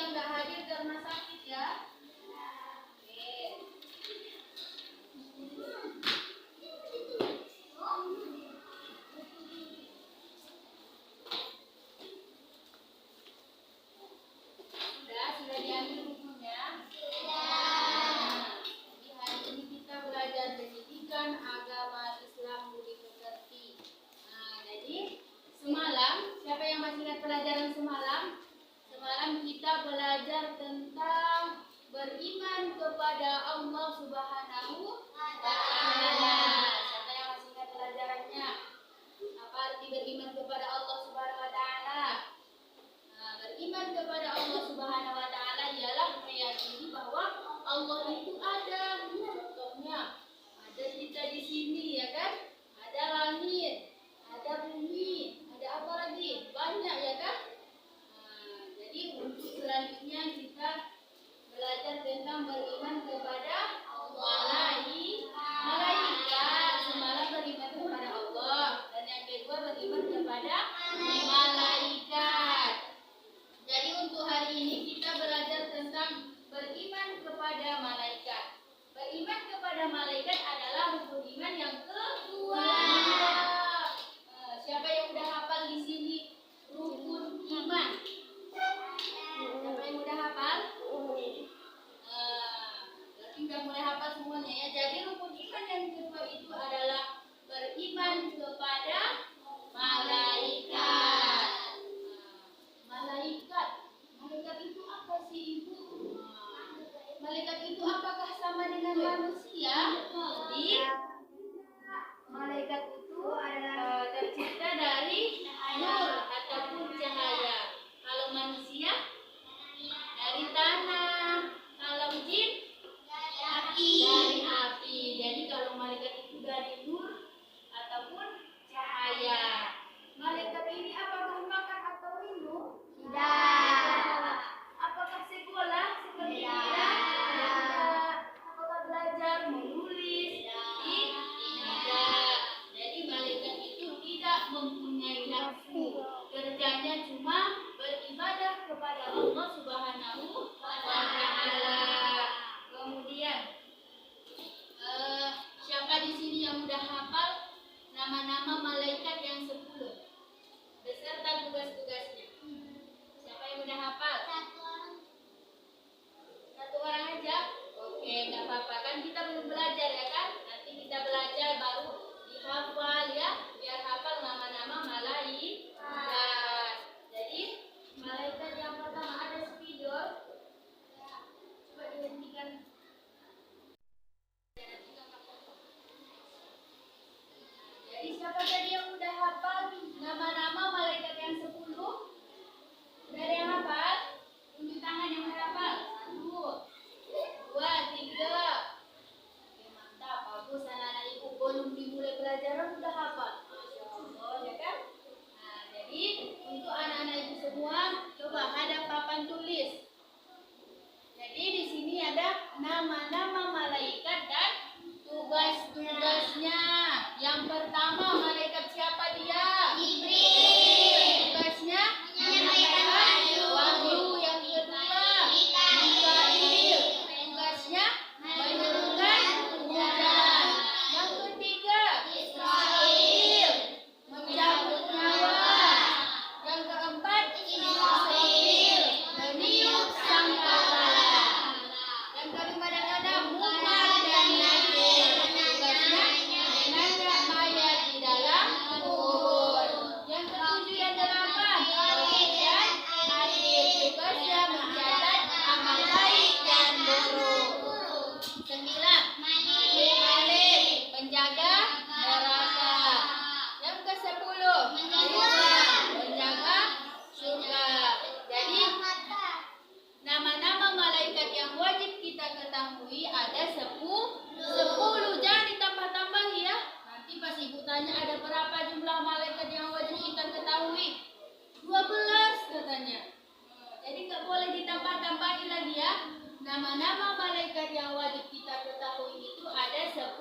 yang nggak hadir karena sakit ya. Oke. Sudah diambil bukunya? Sudah. Jadi hari ini kita belajar pendidikan agama Islam budi pekerti. Nah, jadi semalam, siapa yang masih ingat pelajaran semalam? Semalam kita belajar tentang beriman kepada Allah Subhanahu wa Ta'ala. Siapa yang masih ingat pelajarannya? Apa arti beriman kepada Allah Subhanahu wa Ta'ala? Nah, beriman kepada Allah Subhanahu wa Ta'ala ialah meyakini bahwa Allah itu ada. Contohnya, ada kita di sini ya kan? Ada langit, ada bumi, ada apa lagi? Banyak ya kan? Jadi untuk selanjutnya kita belajar tentang beriman kepada malaikat. Semalam beriman kepada Allah dan yang kedua beriman kepada malaikat. Jadi untuk hari ini kita belajar tentang beriman kepada malaikat. Beriman kepada malaikat adalah rukun iman yang kedua. Siapa yang udah hafal di sini rukun iman? Siapa yang udah hafal? Berarti udah mulai hafal semuanya ya. Jadi rukun iman yang kedua itu adalah beriman kepada malaikat. Malaikat itu apa sih Ibu? Malaikat itu apakah sama dengan manusia? Jadi malaikat itu adalah tercipta dari nur ataupun cahaya. Kalau manusia dari tanah, kalau jin dari api. Jadi kalau malaikat itu dari nur ataupun cahaya. Malaikat ini apakah makan atau minum? Tidak. Apakah sekolah seperti kita? Tidak. Apakah belajar menulis? Tidak. Jadi malaikat itu tidak mempunyai nafsu. Kerjanya cuma beribadah kepada Allah Subhanahu wa Ta'ala. Kemudian siapa di sini yang udah hafal nama-nama malaikat yang 10 beserta tugas-tugasnya? Siapa yang udah hafal? Satu orang aja? Oke, nggak apa-apa, kan kita belum belajar ya kan? Nanti kita belajar baru dihafal ya, biar hafal nama-nama malaikat. Jadi malaikat yang pertama ada spidol. Coba dihentikan. Jadi siapa tadi yang udah hafal nama-nama malaikat yang 10? Udah ada yang hafal? Tunjuk tangan yang udah hafal. 1, 2, 3. Oke, mantap, bagus anak-anak Ibu. Belum dimulai pelajaran udah hafal. Masya Allah ya kan? Nah, jadi untuk anak-anak Ibu semua, coba hadap papan tulis. Jadi di sini ada nama-nama malaikat dan tugas-tugasnya. Yang pertama, malaikat siapa dia? Jibril. Tugasnya menyampaikan wahyu. Yang kedua, Mikail. Tugasnya menurunkan hujan. Yang ketiga, Israil, mencabut nyawa. Yang keempat, Israfil, meniup sangkakala. Yang kelima dan keenam, Munkar dan Nakir. Tugasnya menangkap mayat di dalam kubur. Yang ketujuh dan delapan, Tauhid dan Adil. Tugasnya mencatat amal baik dan buruk. 9, Malik, penjaga neraka. Yang ke-10, penjaga surga. Jadi nama-nama malaikat yang wajib kita ketahui ada 10. Jangan ditambah-tambah ya. Nanti pas Ibu tanya ada berapa jumlah malaikat yang wajib kita ketahui? 12 katanya. Jadi nggak boleh ditambah-tambahin lagi ya. Nama-nama malaikat yang wajib kita ketahui itu ada 10.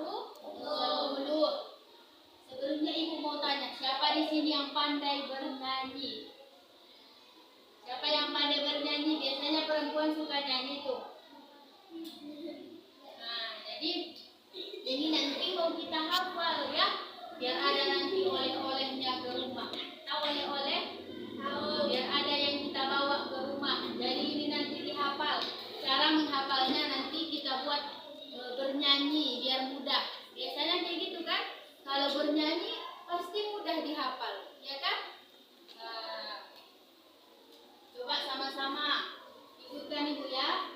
Sebelumnya Ibu mau tanya, siapa di sini yang pandai bernyanyi? Siapa yang pandai bernyanyi? Biasanya kawan-kawan suka nyanyi tuh. Nah, jadi ini nanti mau kita hafal ya, biar ada nanti oleh-olehnya ke rumah. Tahu oleh-oleh? Tahu. Biar ada yang kita bawa ke rumah. Jadi ini nanti dihafal. Cara menghafalnya nanti kita buat bernyanyi biar mudah. Biasanya kayak gitu kan? Kalau bernyanyi pasti mudah dihafal, ya kan? Nah, coba sama-sama ikutkan Ibu ya.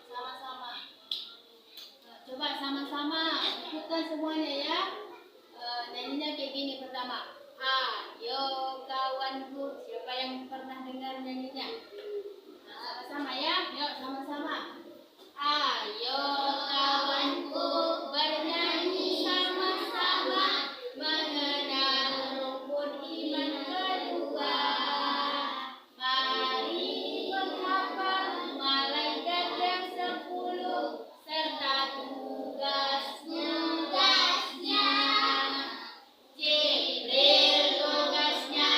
Sama-sama. Nah, coba sama-sama ikutkan semuanya ya. Nyanyinya kayak gini pertama. Ayo kawanku. Siapa yang pernah dengar nyanyinya? Nah, sama-sama ya. Yuk sama-sama. Ayo kawanku bernyanyi sama-sama mengenal rukun iman kedua. Mari menghafal malaikat yang 10 serta tugas-tugasnya. Jibril tugasnya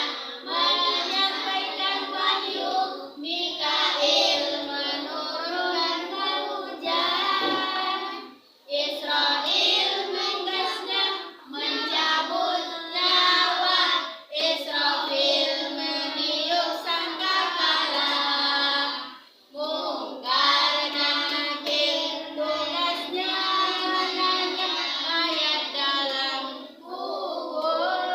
menyampaikan wahyu, Mikail menurunkan hujan, Israil tugasnya mencabut nyawa, Israfil meniup sangkakala, Mungkar dan Nakir tugasnya menanya mayat dalam kubur,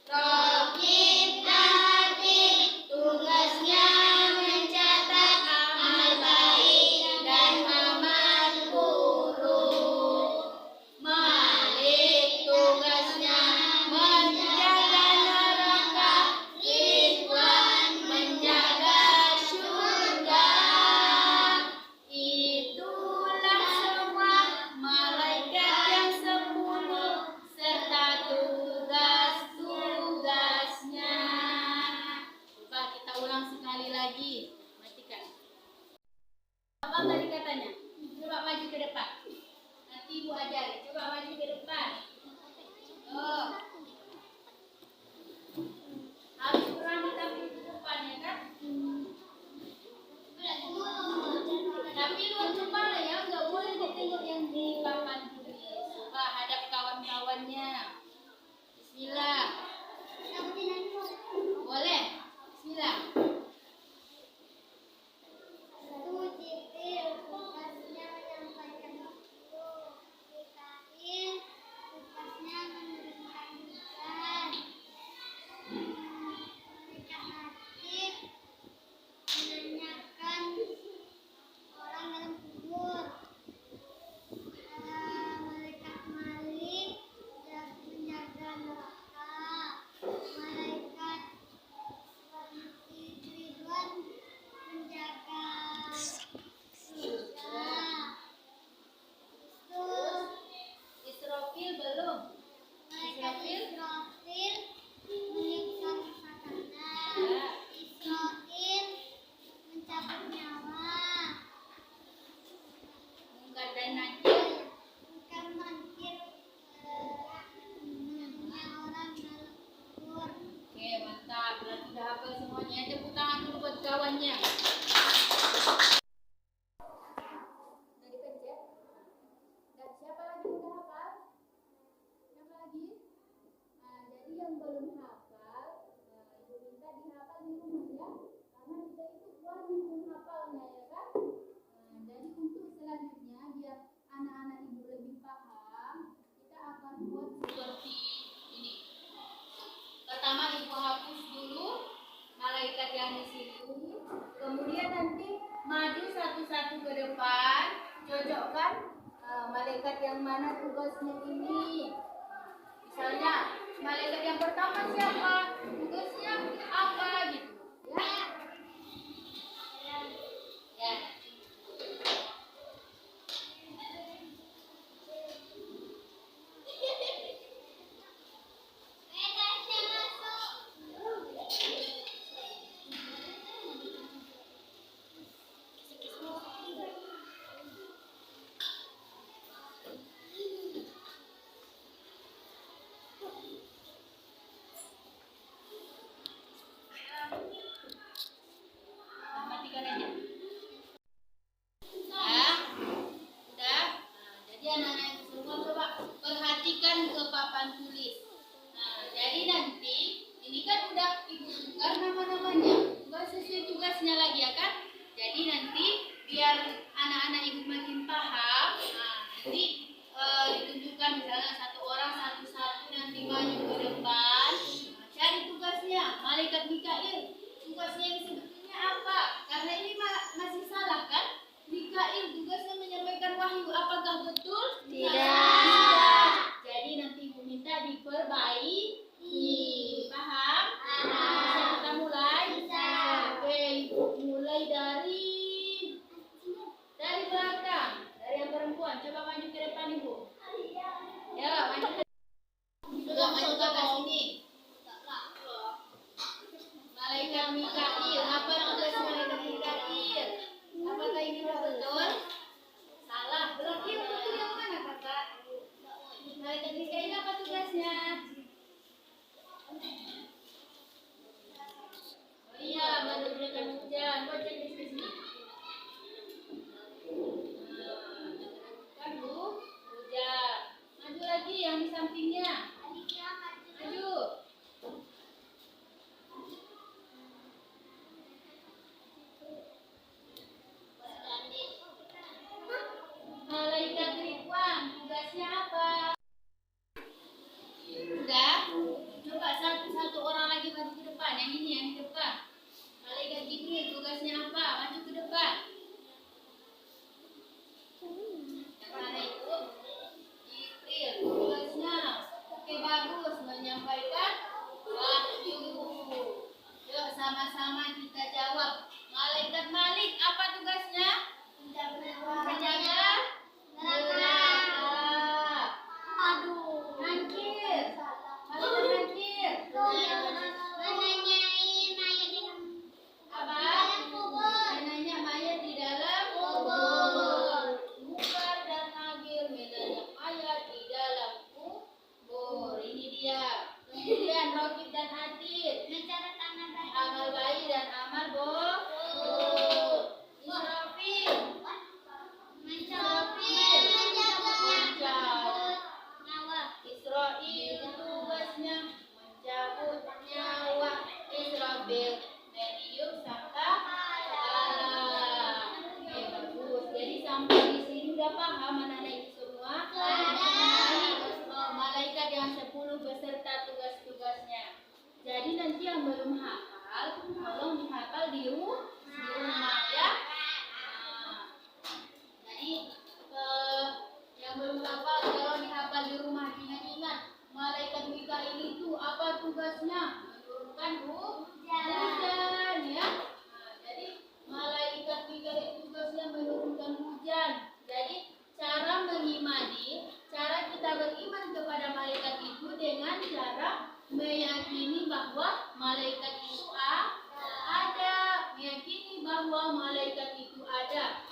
Raqib dan Atid tugasnya mencatat amal baik dan amal buruk, Malik tugasnya menjaga neraka, Ridwan menjaga surga. Itulah semua malaikat yang 10 serta tugas-tugasnya. Coba kita ulang sekali lagi. Matikan. Apa tadi katanya? Coba maju ke depan. Nanti Ibu ajari. Coba maju ke depan. Oh. Harus berani tapi di depan ya kan? Tapi luar kepala ya, nggak boleh ditengok yang di papan tulis. Coba hadap kawan-kawannya. Bismillah. Boleh? Bismillah. Jibril tugasnya menyampaikan waktu, Mikail tugasnya menurunkan hujan, malaikat Atid menanyakan orang dalam kubur, malaikat Malik menjaga neraka, malaikat Ridwan menjaga surga. Israfil belum? Malaikat Israfil menyiksa sangkakala, Ya. Israfil mencabut nyawa, Mungkar dan Nakir. Mungkar Nakir menanya orang dalam kubur. Oke, mantap. Berarti udah hafal semuanya. Tepuk tangan dulu buat kawannya. Udah dipencet? Dan siapa lagi udah hafal? Siapa lagi? Nah, jadi yang belum hafal, Ibu minta dihafal di rumah ya. Karena kita itu wajib menghafalnya ya kan? Nah, jadi untuk selanjutnya biar anak-anak Ibu lebih paham, kita akan buat seperti ini. Pertama Ibu hapus dulu malaikat yang di situ, kemudian nanti maju satu-satu ke depan, cocokkan malaikat yang mana tugasnya ini. Misalnya malaikat yang pertama siapa, tugasnya apa gitu, ya? Ya. malaikat Mikail tugasnya yang sebetulnya apa? Karena ini masih salah kan? Mikail tugasnya menyampaikan wahyu, apakah betul? Tidak. Jadi nanti Ibu minta diperbaiki. Paham? Bisa kita mulai? Bisa. Oke, Ibu mulai dari belakang. Dari yang perempuan. Coba maju ke depan Ibu. Ya, maju ke depan. Maju ke sini. Malaikat Mikail. Apa tugas malaikat Mikail? Apakah ini betul? Salah. Berarti yang betul yang mana, Kakak? Malaikat Mikail apa tugasnya? Oh iya, menurunkan hujan. Baca di sini. Kan Bu, hujan. Maju lagi yang di sampingnya. Maju. Malaikat Ridwan, tugasnya apa? Udah? Coba satu orang lagi maju ke depan. Yang ini yang di depan. Malaikat Jibril, tugasnya apa? Maju ke depan. Yang mana itu? Jibril, tugasnya. Oke, bagus. Menyampaikan wahyu. Yuk, sama-sama kita jawab. Malaikat Malik, apa tugasnya? Menjaga neraka. Aduh. Nakir. Malaikat nakir. Apa? Menanya mayat di dalam kubur. Mungkar dan nakir menanya mayat di dalam kubur. Ini dia. Kemudian Raqib dan Atid. Amal baik dan amal buruk. Israfil tugasnya mencabut nyawa. Israfil meniup sangkakala. Oke, bagus. Jadi sampai di sini udah paham anak-anak itu semua? Malaikat yang 10 beserta tugas-tugasnya. Jadi nanti yang belum hafal, tolong dihafal di rumah ya. Jadi yang belum hafal tolong dihafal di rumah. Ingat-ingat, malaikat Mikail itu apa tugasnya? Menurunkan hujan ya. Jadi malaikat Mikail tugasnya menurunkan hujan. Jadi cara mengimani, cara kita beriman kepada malaikat itu dengan cara meyakini bahwa malaikat itu ada, meyakini bahwa malaikat itu ada.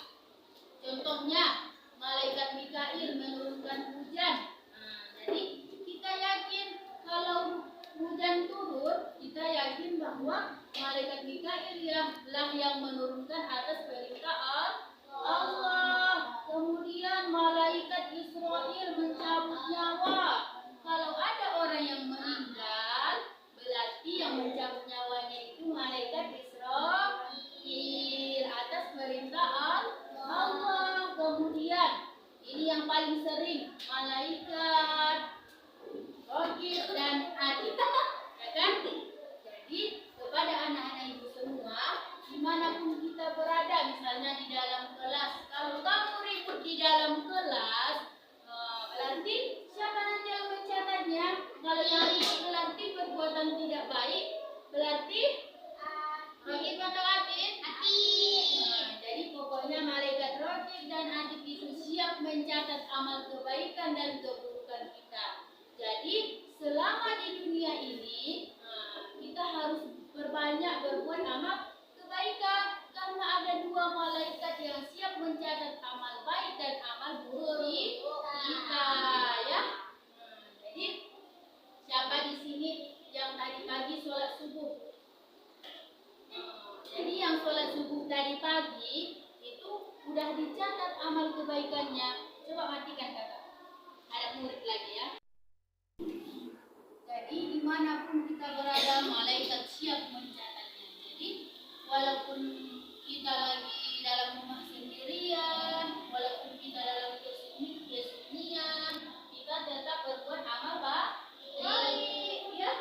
Contohnya, malaikat Mikail menurunkan hujan. Jadi kita yakin kalau hujan turun, kita yakin bahwa malaikat Mikail lah yang menurunkan atas perintah Allah. Kemudian malaikat Israfil mencabut nyawa. Kalau ada orang yang meninggal, berarti yang mencabut nyawanya itu malaikat Israfil atas perintah Allah. Kemudian ini yang paling sering, malaikat Raqib dan Atid, ya kan? Jadi kepada anak-anak ibu semua, dimanapun kita berada, misalnya di dalam kelas, kalau kamu ribut di dalam kelas, berarti siapa nanti yang mencatatnya? Kalau yang ribut berarti perbuatan tidak baik, berarti Raqib atau Atid? Jadi pokoknya malaikat Raqib dan Atid itu siap mencatat amal kebaikan dan keburukan kita. Jadi selama di dunia ini kita harus berbanyak berbuat amal kebaikan karena ada 2 malaikat yang siap mencatat amal baik dan amal buruk kita ya. Jadi siapa di sini yang tadi pagi sholat subuh? Jadi yang sholat subuh tadi pagi itu udah dicatat amal kebaikannya. Coba matikan kakak. Ada murid lagi ya. Jadi dimanapun kita berada, malaikat siap mencatatnya. Jadi walaupun kita lagi dalam rumah sendirian, walaupun kita dalam kesunyian, kita tetap berbuat amal baik ya.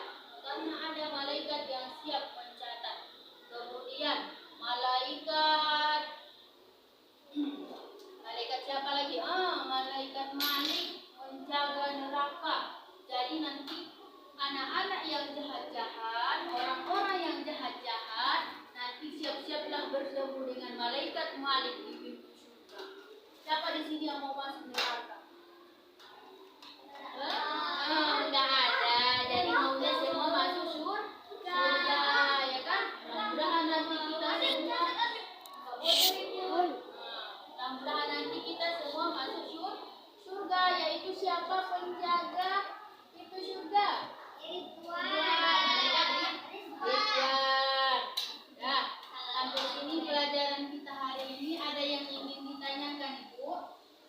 Karena ada malaikat yang siap di sini yang mau masuk neraka? Enggak ada. Jadi maunya semua masuk surga, ya kan? Mudah-mudahan nanti kita semua mudah-mudahan nanti kita semua masuk surga, yaitu siapa penjaga itu surga? Ridwan. Nah, sampai sini pelajaran kita hari ini. Ada yang ingin ditanyakan Ibu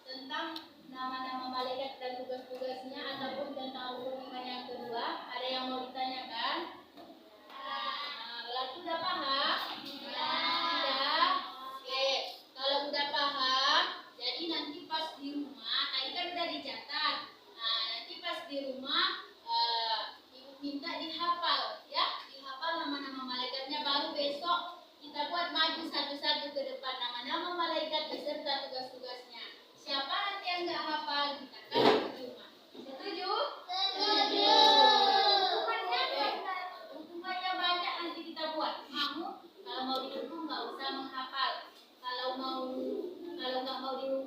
tentang nama-nama malaikat dan tugas-tugasnya ataupun tentang rukun iman yang kedua? Ada yang mau ditanyakan? Kalau sudah paham? Sudah? Oke. Kalau udah paham, jadi nanti pas di rumah, tadi kan udah dicatat. Nah, nanti pas di rumah, Ibu minta dihafal, ya, dihafal nama-nama malaikatnya. Baru besok kita buat maju satu-satu ke depan nama-nama malaikat beserta tugas-tugasnya. Siapa nanti yang nggak hafal, kita kasih di rumah. Setuju? Setuju. Hukumannya banyak nanti kita buat. Kalau mau dihukum nggak usah menghafal. Kalau nggak mau dihukum